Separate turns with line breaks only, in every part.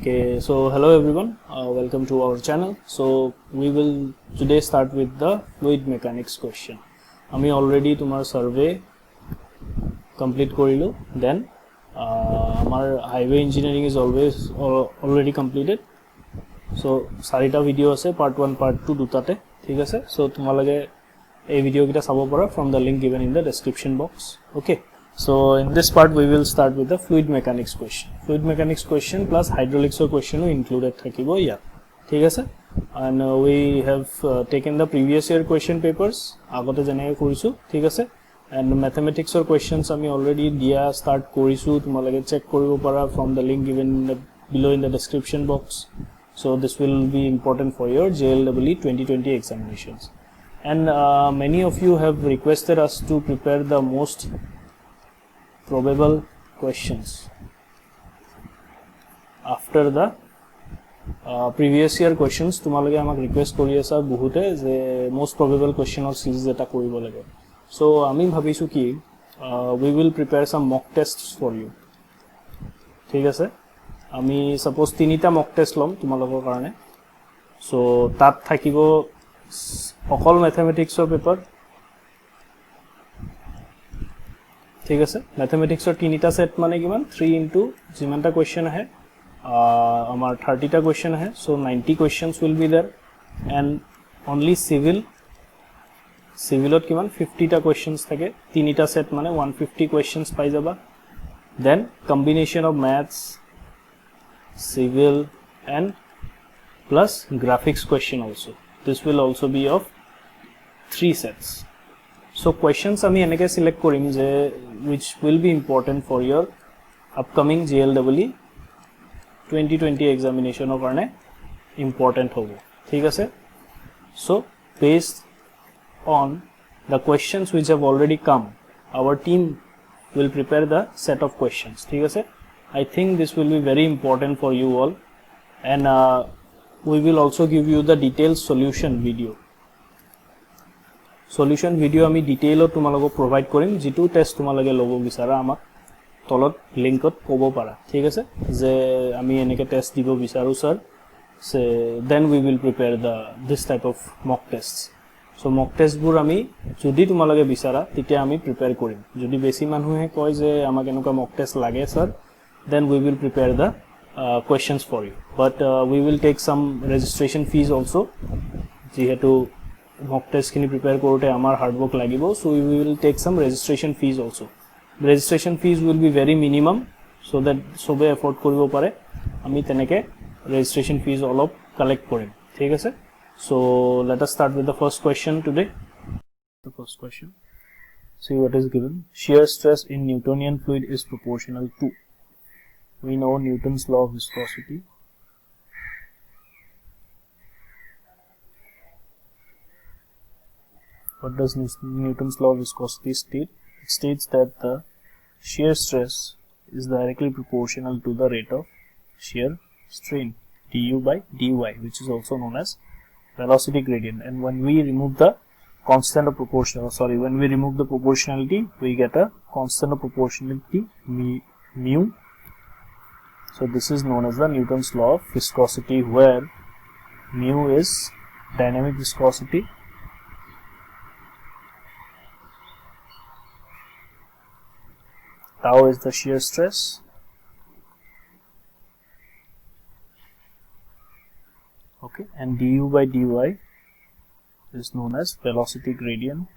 Okay, so hello everyone, welcome to our channel. So we will today start with the fluid mechanics question. আমি already তোমার survey complete করিলো, then our highway engineering is already completed. So চাৰিটা video আছে, part 1 part 2 দুটাতে, ঠিক আছে? So তোমালোকে এই video কিটা চাব পাৰা from the link given in the description box. Okay, so in this part we will start with the fluid mechanics question. Fluid mechanics question plus hydraulics question included থাকিব ইয়াত, ঠিক আছে? And we have taken the previous year question papers আগতে যেনেকৈ কৰিছো, ঠিক আছে? And mathematics questions আমি already দিয়া start কৰিছো, তোমালোকে check কৰিব পাৰা from the link given below in the description box. So this will be important for your JLEE 2020 examinations. And many of you have requested us to prepare the most probable questions after the previous year questions. তোমালোকে আমাক request কৰি আছা বহুতে যে most probable question of series এটা কৰিব লাগে. So আমি ভাবিছো কি we will prepare some mock tests for you, ঠিক আছে? আমি suppose তিনিটা mock test লম তোমালোকৰ কাৰণে. So তাত থাকিব অকল ম্যাথমেটিক্সৰ পেপাৰ, ঠিক আছে? ম্যাথমেটিক্সৰ তিনিটা সেট মানে কিমান 3 into যিমানটা কোৱেশ্চন আহে আমাৰ 30টা কোৱেশ্চন আহে, so 90 questions will be there. And only civilত কিমান 50টা questions থাকে, তিনিটা সেট মানে 150 questions পাই যাবা. Then combination of maths, civil and plus graphics question also. This will also be of 3 sets. So questions আমি এনেকে select কৰিম যে which will be important for your upcoming JLEE 2020 examination কাৰণে important হ'ব, ঠিক আছে? So based on the questions which have already come, our team will prepare the set of questions, ঠিক আছে? I think this will be very important for you all. And we will also give you the detailed solution video. Solution video আমি ডিটেইলত তোমালোকক provide কৰিম, যেটো test তোমালোকে ল'ব বিচাৰা আমাক তলত লিংকত ক'ব পাৰা, ঠিক আছে? যে আমি এনেকে টেস্ট দিব বিচাৰো sir, say then we will prepare this type of mock tests. So mock test বোৰ আমি যদি তোমালোকে বিচাৰা তেতিয়া আমি প্ৰিপেয়াৰ কৰিম. যদি বেছি মানুহে কয় যে আমাক এনেকুৱা mock test লাগে sir, then we will prepare the questions for you. But we will take some registration fees also, যেহেতু mock test খিনি prepare কৰোতে আমাৰ hard work লাগিব, so we will take some registration fees also. The registration fees will be very minimum so that সবে afford কৰিব পাৰে. আমি তেনেকে registration fees অলপ collect কৰিম, ঠিক আছে? So let us start with the first question today. The first question, see what is given. Shear stress in Newtonian fluid is proportional to, we know Newton's law of viscosity. What does Newton's law of viscosity state? It states that the shear stress is directly proportional to the rate of shear strain, du by dy, which is also known as velocity gradient. And when we remove the constant of when we remove the proportionality, we get a constant of proportionality mu. So this is known as the Newton's law of viscosity, where mu is dynamic viscosity, tau is the shear stress, okay, and du by dy is known as velocity gradient,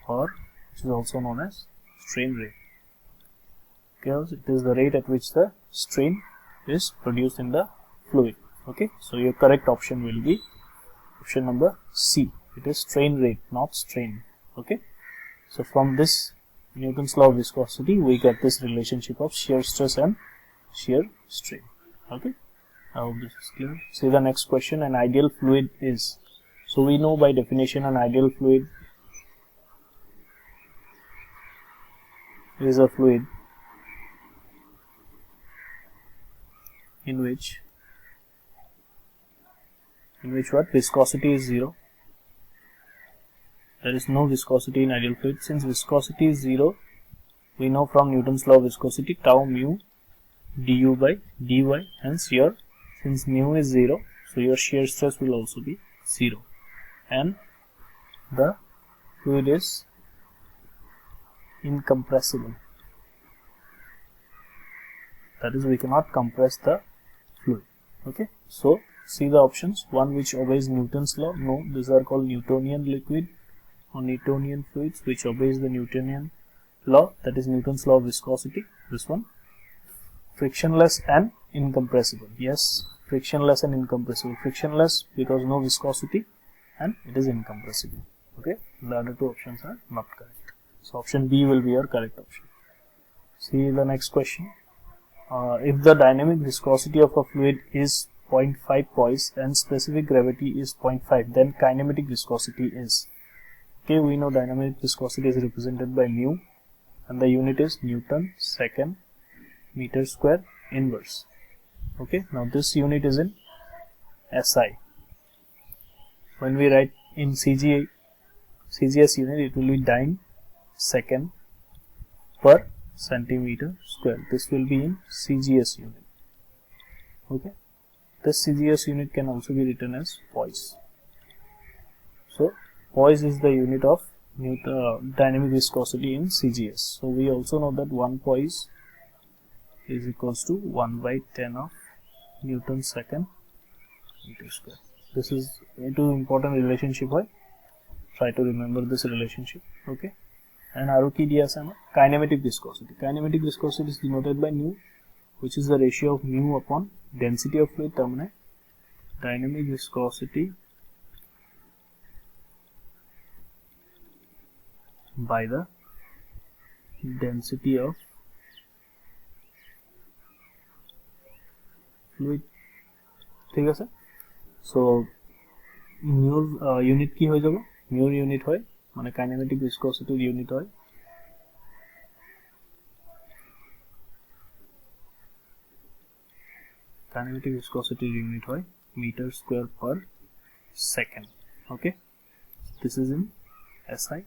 or which is also known as strain rate, because it is the rate at which the strain is produced in the fluid. Okay, so your correct option will be option number C. It is strain rate, not strain. Okay, so from this Newton's law of viscosity we get this relationship of shear stress and shear strain. Okay, I hope this is clear. See the next question. An ideal fluid is, so we know by definition an ideal fluid is a fluid in which what viscosity is 0. There is no viscosity in ideal fluid. Since viscosity is 0, we know from Newton's law of viscosity tau mu du by dy, hence your, since mu is 0, so your shear stress will also be 0, and the fluid is incompressible, that is we cannot compress the fluid. Okay, so see the options. One which obeys Newton's law, no, these are called Newtonian liquid or Newtonian fluids which obeys the Newtonian law, that is Newton's law of viscosity. This one, frictionless and incompressible, yes, frictionless and incompressible. Frictionless because no viscosity, and it is incompressible. Okay, the other two options are not correct, so option B will be your correct option. See the next question. If the dynamic viscosity of a fluid is 0.5 poise and specific gravity is 0.5, then kinematic viscosity is, okay, we know dynamic viscosity is represented by mu and the unit is Newton second meter square inverse. Okay, now this unit is in SI. When we write in CGS unit, it will be dyne second per centimeter square. This will be in CGS unit. Okay, this CGS unit can also be written as poise. So poise is the unit of dynamic viscosity in CGS. So we also know that 1 poise is equals to 1 by 10 of Newton second meter square. This is a two important relationship. Try to remember this relationship. Okay, and aru ki diya ase amar kinematic viscosity. Kinematic viscosity is denoted by nu, which is the ratio of mu upon density of fluid. Tamne dynamic viscosity by the density of fluid. ঠিক আছে, so mu unit কি হৈ যাব, mu unit হয় মানে kinetic viscosity unit হয় kinetic viscosity unit হয় meter square per second. Okay, this is in SI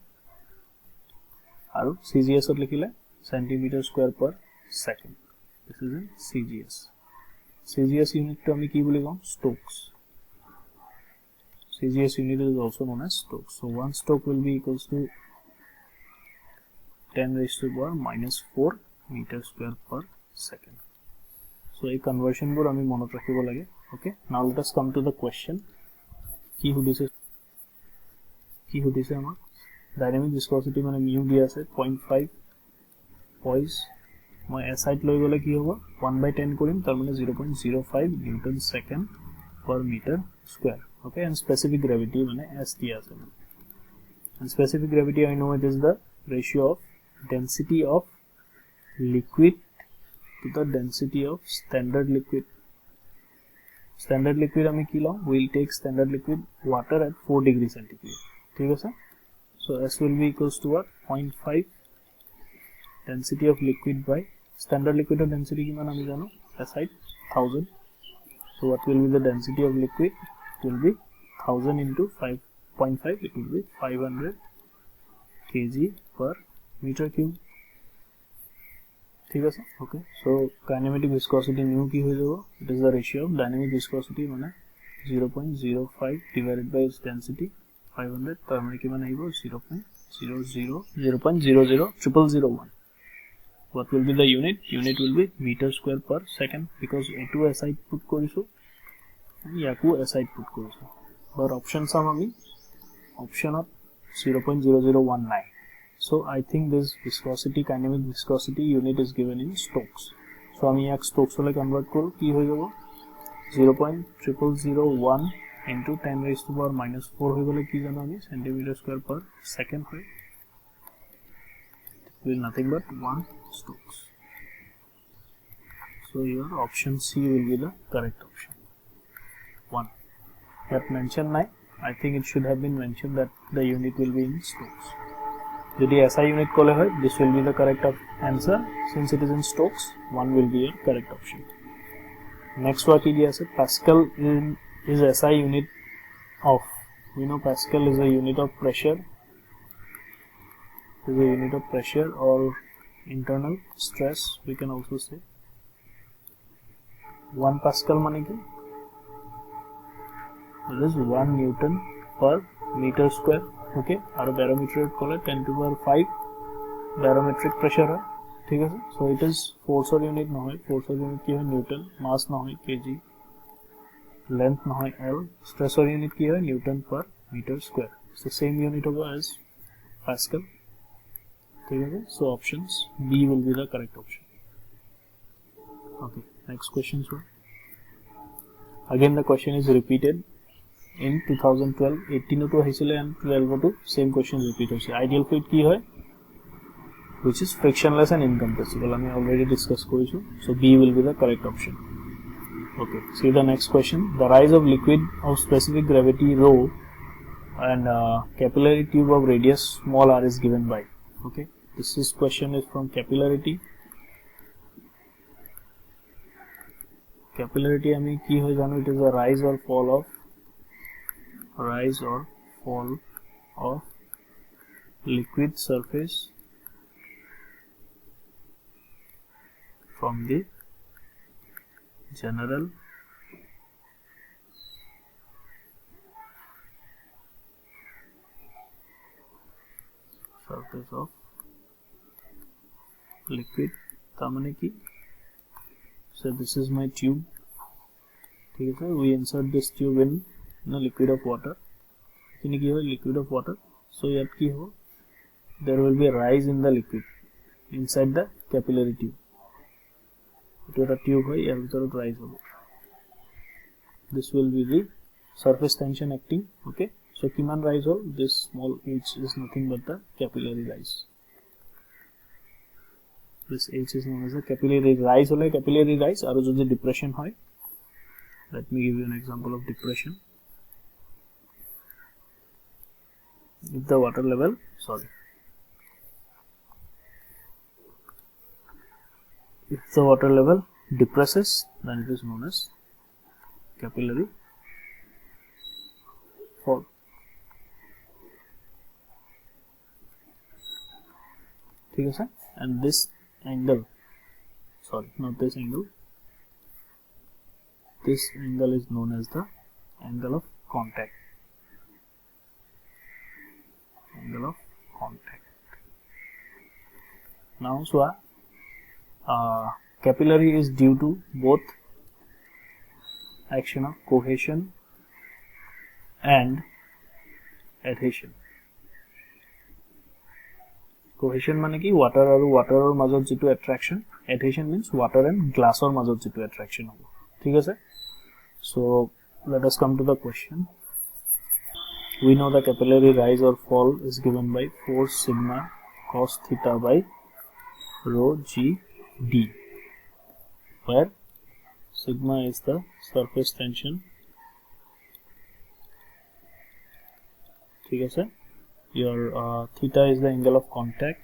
আৰু CGS ত লিখিলে centimeter square per second. This is in CGS. CGS unit to আমি কি বুলি কম, Stokes. CGS unit is also known as Stokes. So 1 Stoke will be equals to 10 raised to the power minus 4 meter square per second. So a conversion bor ami monot rakhibo lage. Okay, now let us come to the question. Ki hudise amar dynamic viscosity mane mu dia ase 0.5 poise, মই SI লৈ গলে কি হ'ব 1 by 10 কৰিম, তাৰ মানে 0.05 Newton second per meter square. Okay, and specific gravity মানে S দিয়া আছে, and specific gravity I know it is the ratio of density of liquid to the density of standard liquid. Standard liquid আমি কি লম, we will take standard liquid water at 4 degree centigrade. ঠিক আছে, so S will be equals to what, 0.5 density of liquid by standard liquid of density kiman ami jano, SI 1000. So what will be the density of liquid? It will be 1000 into 5.5, it will be 500 kg per meter cube. ঠিক আছে, okay, so kinematic viscosity mu ki hoy jabo, it is the ratio of dynamic viscosity mane 0.05 divided by its density 500, tar mane kiman aibo 0.0000001. What will be the unit? Unit will be meter square per second, because A2 SI put korisu and yaku SI put korisu. But option sam ami option of 0.0019. So I think this viscosity, kinematic viscosity unit is given in Stokes. So ami yak Stokes ole convert koru, ki hoy jabo 0.0001 into 10 raised to power minus 4 hoy gole ki jano ami centimeter square per second hoy, it will nothing but 1 Stokes. So your option C will be the correct option. 1 that mentioned nai, I think it should have been mentioned that the unit will be in Stokes. Jodi SI unit kole hoy, this will be the correct answer. Since it is in Stokes, 1 will be your correct option. Next what is here, Pascal is SI unit of, we know Pascal is a unit of pressure, or internal stress we can also say 1 pascal mane ki that is 1 newton per meter square. okay, aru barometer kole 10 to the power 5 barometric pressure hai, thik ase. So it is force or unit nahoy, force or unit ki hai newton, mass nahoy kg, length nahoy l, stress or unit ki hai newton per meter square. So same unit hoga as pascal, thik ase. So options B will be the correct option. Okay, next question sir. Again the question is repeated in 2012, 18 to haisile and 12 to same question repeat hoise. Ideal fluid ki hoy, which is frictionless and incompressible. I already discussed korisu. So B will be the correct option. Okay, see the next question. The rise of liquid of specific gravity rho and capillary tube of radius small r is given by. Okay, this is question is from capillarity. Capillarity ami ki hoy jano, it is a rise or fall of liquid surface from the general surface of liquid. tamane ki, so this is my tube, ठीक है sir. We insert this tube in liquid of water. कितनी की हो liquid of water. So याद की हो, there will be a rise in the liquid inside the capillary tube. तो এটা tube है, यार ভিতৰত rise होगा. This will be the surface tension acting. Okay, so किमान rise हो, this small h is nothing but the capillary rise. This h is known as the capillary rise. होले capillary rise और जो depression है, let me give you an example of depression. If the water level, if the water level depresses, then it is known as capillary fall. ठीक है sir. And this angle, not this angle, this angle is known as the angle of contact. Now so capillary is due to both action of cohesion and adhesion. Cohesion माने कि water और মাজত जितु attraction, adhesion means water and glass और মাজत जितु attraction होगा. ठीक है sir. So let us come to the question. We know the capillary rise or fall is given by force sigma cos theta by rho g d, where sigma is the surface tension. ठीक है sir. Your theta is the angle of contact,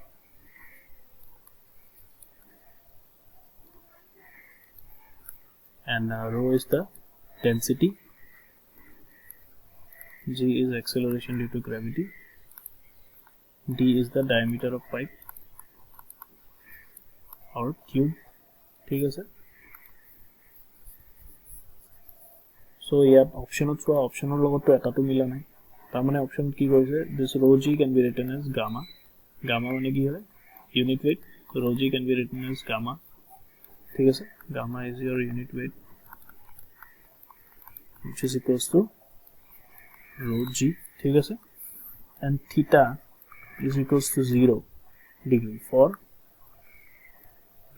and rho is the density, g is acceleration due to gravity, d is the diameter of pipe or tube. ठीक है sir. So यार option चुआ, option লগত तो एटा तो मिला नहीं. तामने option की কৰিছে, this rho g can be written as gamma. Gamma মানে কি হয়, unit weight. Rho g can be written as gamma. ठीक है sir. Gamma is your unit weight, which is equals to rho g. ठीक है sir. And theta is equals to 0 degree for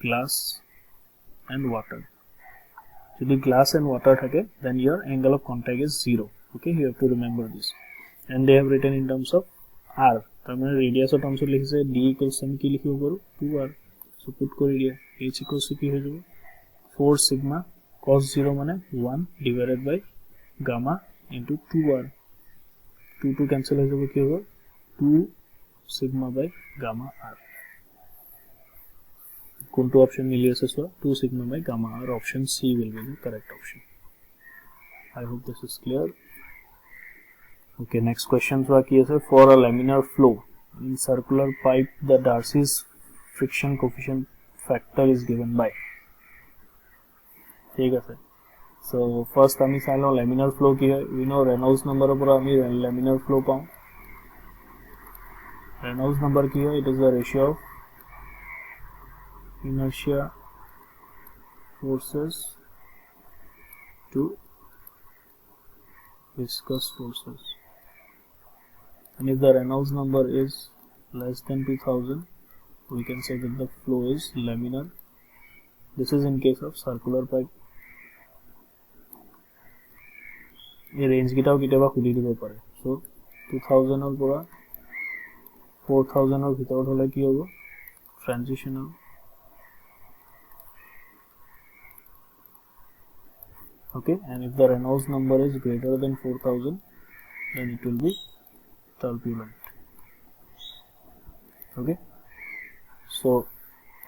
glass and water. যদি glass and water থাকে, then your angle of contact is 0. Okay, you have to remember this. And they have written in terms of r. তারমানে radius of terms লিখিছে d equals আমি কি লিখিব পাৰো 2r. so put কৰি দিয়া h equals কি হৈ যাব 4 sigma cos 0 মানে 1 divided by gamma into 2r. 2 cancel হৈ যাব, কি হ'ব 2 sigma by gamma r. কোনটো অপশন মিলি আছে so 2 sigma by gamma r. Option C will be the correct option. I hope this is clear. Okay, next question so for a laminar flow in circular pipe, the Darcy's friction coefficient factor is given by. ठीक है sir. So first আমি চাই লওঁ laminar flow কি হয়. We know Reynolds number পৰা আমি laminar flow পাওঁ. Reynolds number কি হয়? It is the ratio of inertia forces to viscous forces. And if the Reynolds number is less than 2000, we can say that the flow is laminar. This is in case of circular pipe. এই range কিটাও কিটাবা খুলি দিব পাৰে. So 2000 ৰ পৰা 4000 ৰ ভিতৰত হলে কি হ'ব? ট্ৰানজিশনাল. Okay, and if the Reynolds number is greater than 4000, then it will be turbulent. Okay, so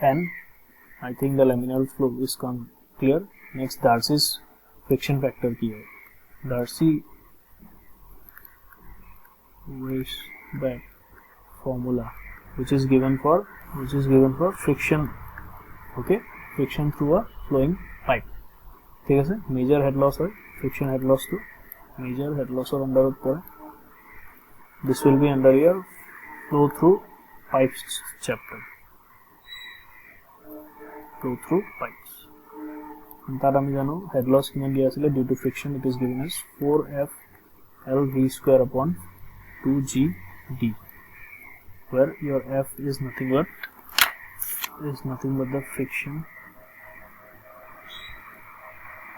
and I think the laminar flow is clear. Next, Darcy's friction factor key hai. Darcy-Weisbach formula, which is given for friction. Okay, friction through a flowing pipe. ठीक है sir. Major head loss है, friction head loss to major head loss और under पर. This will be under your flow through pipes chapter. Flow through pipes তাত আমি জানো head loss কিমান দিয়া আছিল due to friction. It is given as 4f l v square upon 2gd, where your f is nothing but the friction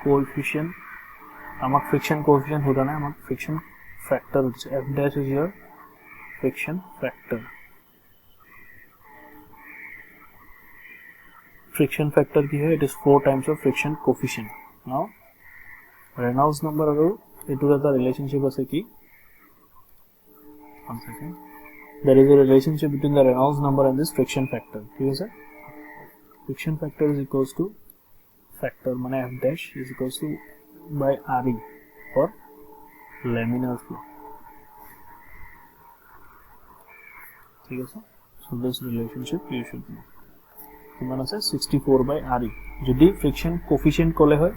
coefficient. আমাক friction coefficient होता है, আমাক friction factor f dash is your friction factor. Friction factor की है, it is 4 times of friction coefficient. Now Reynolds number अगर इटू का relationship ऐसे की, one second, there is a relationship between the Reynolds number and this friction factor. ठीक है sir. Friction factor is equals to factor माने f dash is equals to by RE for laminar flow. ठीक है sir. So this relationship you should know. किमान আছে 64 by RE. যদি friction coefficient কলে হয়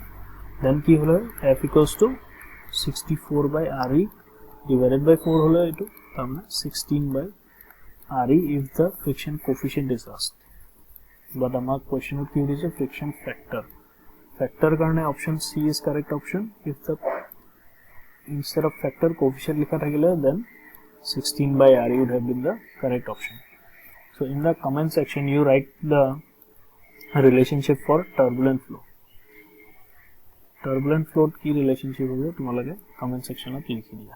then কি হলো f equals to 64 by RE divided by 4 হলো এটো তার মানে 16 by RE if the friction coefficient is asked. But আমার question কি দিছে friction factor. Factor karne option C is correct option. If the instead of factor coefficient likha thakile then 16 by RE would have been the correct option. So in the comment section you write the relationship for turbulent flow. Turbulent flow की relationship होगा तुम्हारे comment section में लिख दिया.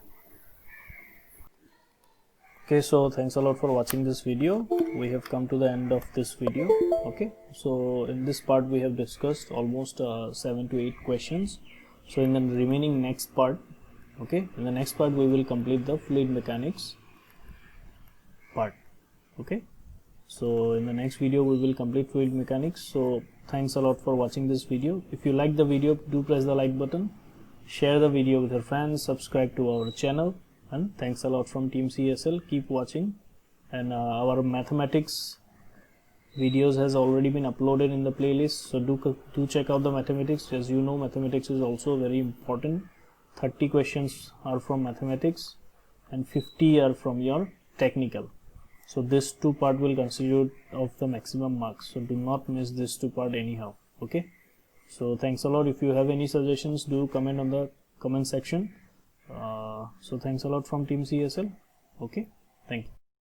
Okay, so thanks a lot for watching this video. We have come to the end of this video. Okay, so in this part we have discussed almost 7 to 8 questions. So in the remaining next part, okay, in the next part we will complete the fluid mechanics part. Okay, so in the next video we will complete fluid mechanics. So thanks a lot for watching this video. If you like the video, do press the like button, share the video with your friends, subscribe to our channel. And thanks a lot from Team CSL. Keep watching, and our mathematics videos has already been uploaded in the playlist, so do check out the mathematics. As you know, mathematics is also very important. 30 questions are from mathematics and 50 are from your technical. So this two part will constitute of the maximum marks, so do not miss this two part anyhow. Okay, so thanks a lot. If you have any suggestions, do comment on the comment section. So thanks a lot from Team CSL. Okay, thank you.